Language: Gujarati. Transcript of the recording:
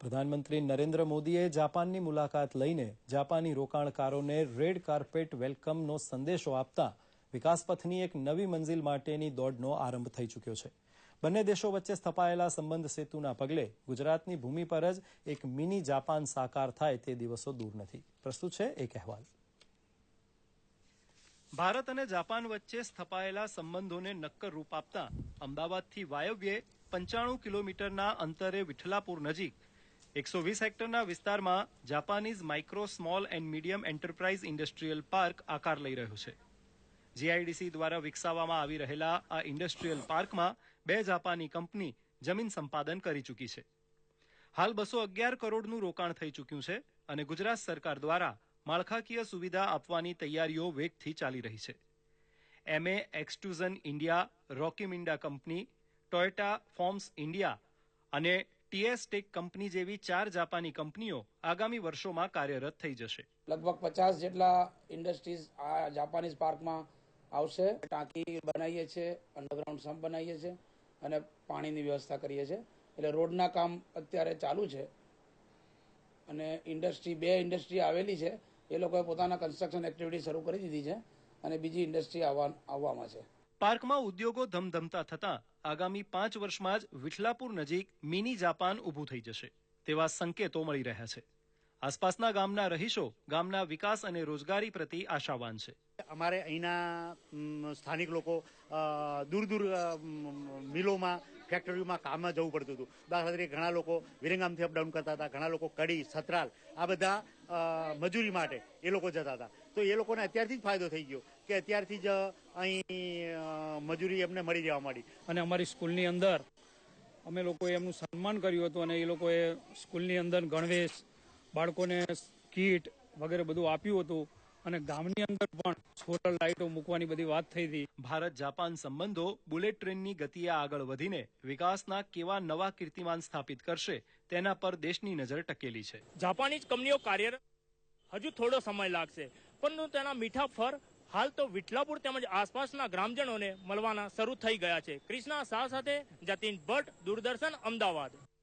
પ્રધાનમંત્રી નરેન્દ્ર મોદીએ જાપાનની મુલાકાત લઈને જાપાની રોકાણકારોને રેડ કાર્પેટ વેલકમનો સંદેશો આપતા વિકાસપથની એક નવી મંજિલ માટેની દોડનો આરંભ થઈ ચૂક્યો છે. બંને દેશો વચ્ચે સ્થપાયેલા સંબંધ સેતુના પગલે ગુજરાતની ભૂમિ પર જ એક મિની જાપાન સાકાર થાય તે દિવસો દૂર નથી. પ્રસ્તુત છે એક અહેવાલ. ભારત અને જાપાન વચ્ચે સ્થપાયેલા સંબંધોને નક્કર રૂપ આપતા અમદાવાદથી વાયવ્યે 95 કિલોમીટરના અંતરે વિઠલાપુર નજીક 120 હેક્ટરના વિસ્તારમાં Japanese micro small and medium enterprise industrial park આકાર લઈ રહ્યો છે. જીઆઈડીસી દ્વારા વિકસાવવામાં આવી રહેલા આ ઇન્ડસ્ટ્રીયલ પાર્કમાં 2 જાપાની કંપની જમીન સંપાદન કરી ચૂકી છે. હાલ 211 કરોડનું રોકાણ થઈ ચૂક્યું છે અને ગુજરાત સરકાર દ્વારા માળખાકીય સુવિધા આપવાની તૈયારીઓ વેગથી ચાલી રહી છે. એમએ એક્સટ્રુઝન ઇન્ડિયા, રોકીમિન્ડા કંપની, ટોયોટા ફોર્મ્સ ઇન્ડિયા અને ટીએસ ટેક કંપની જેવી 4 જાપાની કંપનીઓ આગામી વર્ષોમાં કાર્યરત થઈ જશે. લગભગ 50 જેટલા ઇન્ડસ્ટ્રીઝ આ જાપાનીઝ પાર્કમાં આવશે. ટાંકી બનાવીએ છીએ, અંડરગ્રાઉન્ડ સમ્પ બનાવીએ છીએ અને પાણીની વ્યવસ્થા કરીએ છીએ. એટલે રોડના કામ અત્યારે ચાલુ છે અને 2 ઇન્ડસ્ટ્રી આવેલી છે. એ લોકોએ પોતાના કન્સ્ટ્રક્શન એક્ટિવિટી શરૂ કરી દીધી છે અને બીજી ઇન્ડસ્ટ્રી આવવામાં છે. પાર્કમાં ઉદ્યોગો ધમધમતા થતા આગામી 5 વર્ષમાં જ વિઠલાપુર નજીક મિની જાપાન ઊભું થઈ જશે તેવા સંકેતો મળી રહ્યા છે. આસપાસના ગામના રહીશો ગામના વિકાસ અને રોજગારી પ્રતિ આશાવાન છે. અમારે અહીંના સ્થાનિક લોકો દૂર દૂર મિલોમાં, ફેક્ટરીમાં કામમાં જવું પડતું હતું. દાખલા તરીકે ઘણા લોકો વિરંગામથી અપડાઉન કરતા હતા, ઘણા લોકો કડી, સતરાલ આ બધા મજૂરી માટે એ લોકો જતા હતા. તો એ લોકોને અત્યારથી જ ફાયદો થઈ ગયો કે અત્યારથી જ અહીં મજૂરી એમને મળી જવા માંડી. અને અમારી સ્કૂલની અંદર અમે લોકોએ એમનું સન્માન કર્યું હતું અને એ લોકોએ સ્કૂલની અંદર ગણવેશ, બાળકોને કીટ વગેરે બધું આપ્યું હતું અને ગામની અંદર પણ સોલર લાઇટો મૂકવાની બધી વાત થઈ હતી. ભારત જાપાન સંબંધો બુલેટ ટ્રેનની ગતિએ આગળ વધીને વિકાસના કેવા નવા કીર્તિમાન સ્થાપિત કરશે તેના પર દેશની નજર ટકેલી છે. જાપાનીઝ કંપનીઓ કાર્યરત હજુ થોડો સમય લાગશે, પરંતુ તેના મીઠા ફર હાલ તો વિઠલાપુર તેમજ આસપાસના ગ્રામજનોને મળવાના શરૂ થઈ ગયા છે. કૃષ્ણા શાહ સાથે જતીન ભટ્ટ, દૂરદર્શન, અમદાવાદ.